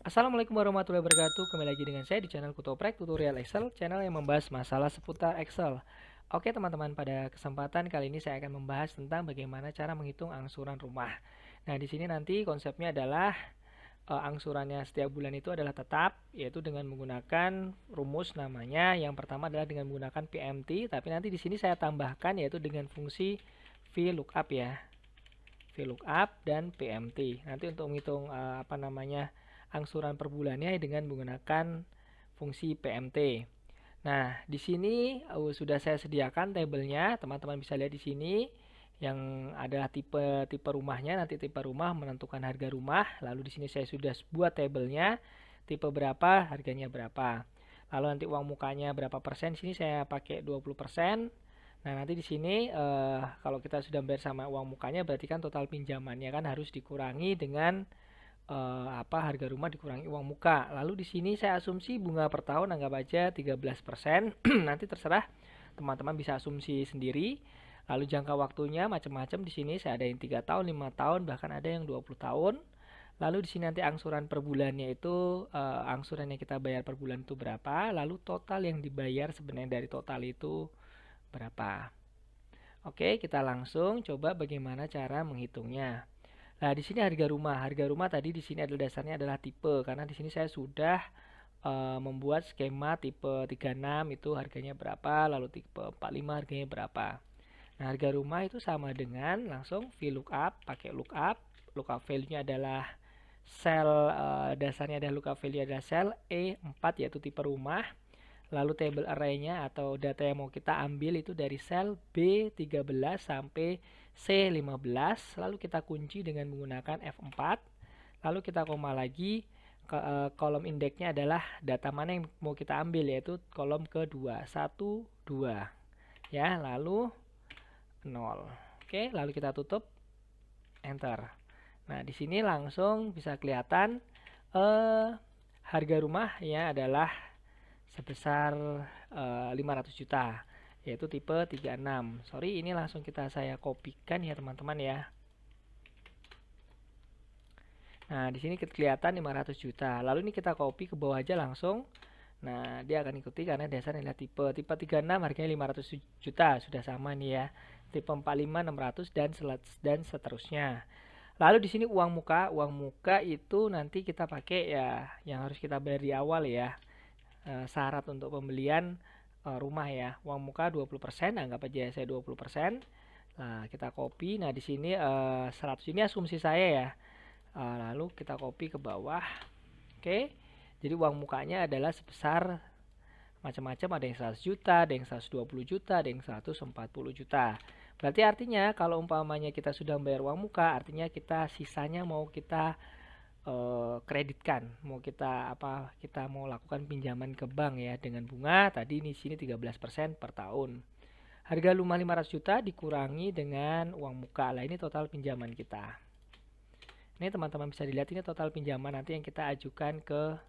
Assalamualaikum warahmatullahi wabarakatuh. Kembali lagi dengan saya di channel Kutoprek Tutorial Excel, channel yang membahas masalah seputar Excel. Oke teman-teman, pada kesempatan kali ini saya akan membahas tentang bagaimana cara menghitung angsuran rumah. Nah, di sini nanti konsepnya adalah angsurannya setiap bulan itu adalah tetap, yaitu dengan menggunakan rumus namanya. Yang pertama adalah dengan menggunakan PMT, tapi nanti di sini saya tambahkan yaitu dengan fungsi VLOOKUP ya. VLOOKUP dan PMT. Nanti untuk menghitung angsuran per bulannya dengan menggunakan fungsi PMT. Nah, di sini sudah saya sediakan tabelnya, teman-teman bisa lihat di sini yang adalah tipe rumahnya. Nanti tipe rumah menentukan harga rumah. Lalu di sini saya sudah buat tabelnya, tipe berapa, harganya berapa. Lalu nanti uang mukanya berapa persen, sini saya pakai 20%. Nah, nanti di sini kalau kita sudah bayar sama uang mukanya berarti kan total pinjamannya kan harus dikurangi dengan harga rumah dikurangi uang muka. Lalu di sini saya asumsi bunga per tahun anggap aja 13%. Nanti terserah teman-teman bisa asumsi sendiri. Lalu jangka waktunya macam-macam, di sini saya ada yang 3 tahun, 5 tahun, bahkan ada yang 20 tahun. Lalu di sini nanti angsuran per bulannya itu angsuran yang kita bayar per bulan itu berapa, lalu total yang dibayar sebenarnya dari total itu berapa. Oke, kita langsung coba bagaimana cara menghitungnya. Nah, di sini harga rumah. Harga rumah tadi di sini adalah dasarnya adalah tipe, karena di sini saya sudah membuat skema tipe 36 itu harganya berapa, lalu tipe 45 harganya berapa. Nah, harga rumah itu sama dengan langsung VLOOKUP, pakai lookup. Lookup value-nya adalah sel dasarnya adalah lookup value adalah sel E4 yaitu tipe rumah. Lalu table array-nya atau data yang mau kita ambil itu dari sel B13 sampai C15. Lalu kita kunci dengan menggunakan F4. Lalu kita koma lagi. Kolom indeksnya adalah data mana yang mau kita ambil, yaitu kolom kedua 1, 2 ya, lalu 0. Oke, lalu kita tutup, enter. Nah, di sini langsung bisa kelihatan harga rumah ya adalah sebesar 500 juta, yaitu tipe 36. Sorry, ini langsung saya kopikan ya teman-teman ya. Nah, di sini kelihatan 500 juta. Lalu ini kita copy ke bawah aja langsung. Nah, dia akan ikuti karena dasarnya adalah tipe 36 harganya 500 juta, sudah sama nih ya. Tipe 45 600 dan seterusnya. Lalu di sini uang muka itu nanti kita pakai ya yang harus kita bayar di awal ya. Syarat untuk pembelian rumah ya. Uang muka 20%, anggap aja saya 20%. Nah, kita copy. Nah, di sini 100 ini asumsi saya ya. Lalu kita copy ke bawah. Oke. Jadi uang mukanya adalah sebesar macam-macam, ada yang 100 juta, ada yang 120 juta, ada yang 140 juta. Berarti artinya kalau umpamanya kita sudah membayar uang muka, artinya kita sisanya mau kita kreditkan, mau kita mau lakukan pinjaman ke bank ya dengan bunga tadi di sini 13% per tahun. Harga rumah 500 juta dikurangi dengan uang muka. Lah ini total pinjaman kita. Ini teman-teman bisa dilihat ini total pinjaman nanti yang kita ajukan ke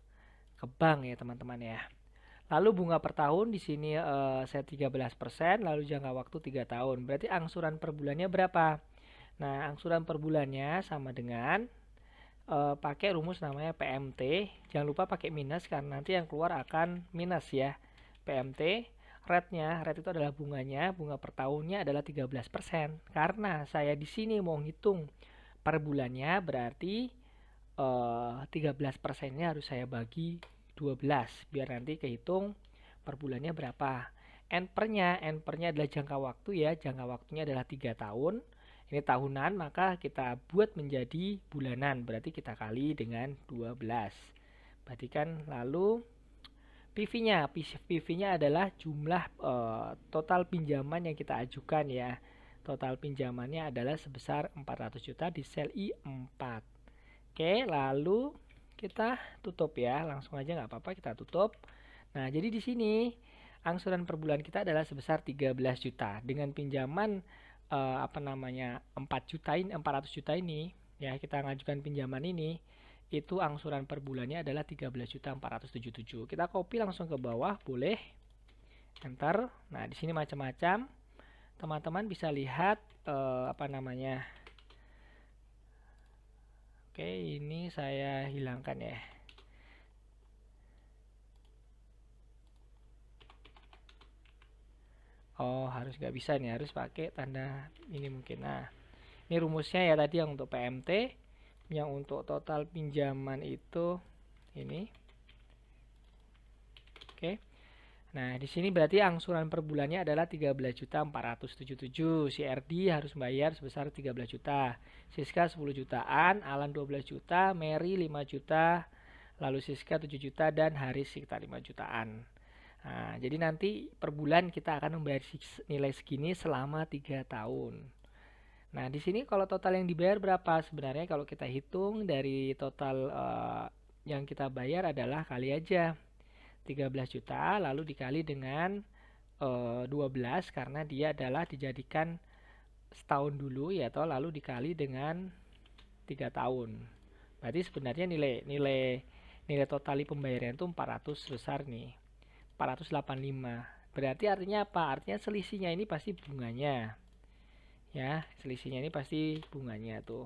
bank ya teman-teman ya. Lalu bunga per tahun di sini saya 13%, lalu jangka waktu 3 tahun. Berarti angsuran per bulannya berapa? Nah, angsuran per bulannya sama dengan pakai rumus namanya PMT. Jangan lupa pakai minus karena nanti yang keluar akan minus ya. PMT, rate itu adalah bunganya, bunga per tahunnya adalah 13%. Karena saya di sini mau ngitung per bulannya berarti 13%-nya harus saya bagi 12 biar nanti kehitung per bulannya berapa. N-nya adalah jangka waktu ya, jangka waktunya adalah 3 tahun. Ini tahunan, maka kita buat menjadi bulanan, berarti kita kali dengan 12. Berarti kan lalu PV-nya adalah jumlah total pinjaman yang kita ajukan ya. Total pinjamannya adalah sebesar 400 juta di sel I4. Oke, lalu kita tutup ya. Langsung aja nggak apa-apa, kita tutup. Nah, jadi di sini angsuran per bulan kita adalah sebesar 13 juta dengan pinjaman 400 juta ini ya, kita ngajukan pinjaman ini itu angsuran per bulannya adalah 13.477. Kita copy langsung ke bawah, boleh. Enter. Nah, di sini macam-macam. Teman-teman bisa lihat Oke, ini saya hilangkan ya. Oh, harus nggak bisa nih, harus pakai tanda ini mungkin. Nah, ini rumusnya ya tadi yang untuk PMT, yang untuk total pinjaman itu ini. Oke. Nah, di sini berarti angsuran per bulannya adalah 13.477. Si RD harus bayar sebesar 13 juta. Siska 10 jutaan, Alan 12 juta, Mary 5 juta, lalu Siska 7 juta dan Haris sekitar 5 jutaan. Nah, jadi nanti per bulan kita akan membayar nilai segini selama 3 tahun. Nah, di sini kalau total yang dibayar berapa? Sebenarnya kalau kita hitung dari total yang kita bayar adalah kali aja 13 juta lalu dikali dengan 12 karena dia adalah dijadikan setahun dulu ya toh, lalu dikali dengan 3 tahun. Berarti sebenarnya nilai nilai nilai total pembayaran itu 400 besar nih. 485. Berarti artinya apa? Artinya selisihnya ini pasti bunganya. Ya, selisihnya ini pasti bunganya tuh.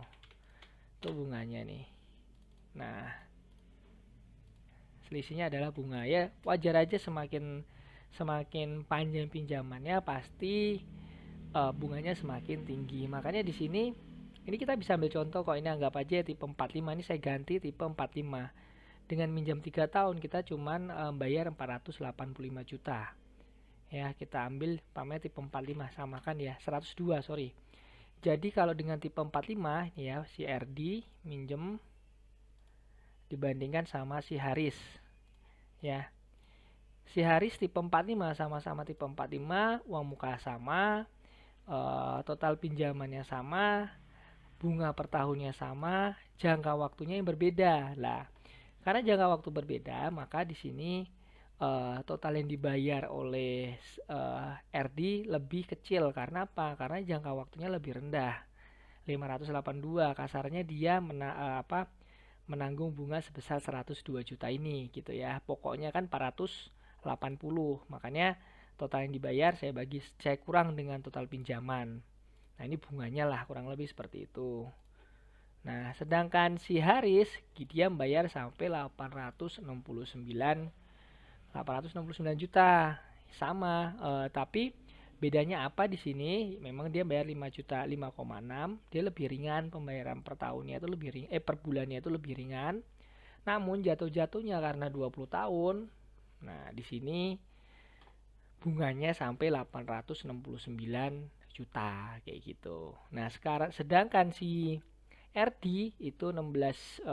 Tuh bunganya nih. Nah, selisihnya adalah bunga. Ya, wajar aja semakin semakin panjang pinjamannya pasti bunganya semakin tinggi. Makanya di sini ini kita bisa ambil contoh kok. Ini anggap aja tipe 45, ini saya ganti tipe 45. Dengan minjam 3 tahun kita cuman bayar 485 juta. Ya, kita ambil pamer tipe 45 samakan ya, 102 sorry. Jadi kalau dengan tipe 45 ya si RD minjem dibandingkan sama si Haris. Ya. Si Haris tipe 45 sama-sama tipe 45, uang muka sama, total pinjamannya sama, bunga per tahunnya sama, jangka waktunya yang berbeda. Lah, karena jangka waktu berbeda, maka di sini total yang dibayar oleh RD lebih kecil. Karena apa? Karena jangka waktunya lebih rendah. 582 kasarnya dia menanggung bunga sebesar 102 juta ini gitu ya. Pokoknya kan 480. Makanya total yang dibayar saya kurang dengan total pinjaman. Nah, ini bunganya lah kurang lebih seperti itu. Nah, sedangkan si Haris dia membayar sampai 869 juta. Sama, tapi bedanya apa di sini? Memang dia bayar 5 juta 5,6, dia lebih ringan pembayaran per tahunnya itu lebih ringan, per bulannya itu lebih ringan. Namun jatuh-jatuhnya karena 20 tahun. Nah, di sini bunganya sampai 869 juta kayak gitu. Nah, sekarang sedangkan si RD itu 16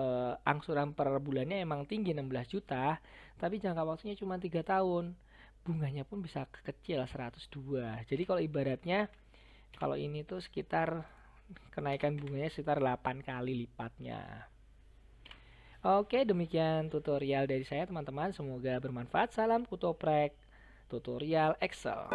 angsuran per bulannya emang tinggi 16 juta, tapi jangka waktunya cuma 3 tahun. Bunganya pun bisa kecil 102. Jadi kalau ibaratnya kalau ini tuh sekitar kenaikan bunganya sekitar 8 kali lipatnya. Oke, demikian tutorial dari saya teman-teman. Semoga bermanfaat. Salam kutoprek tutorial Excel.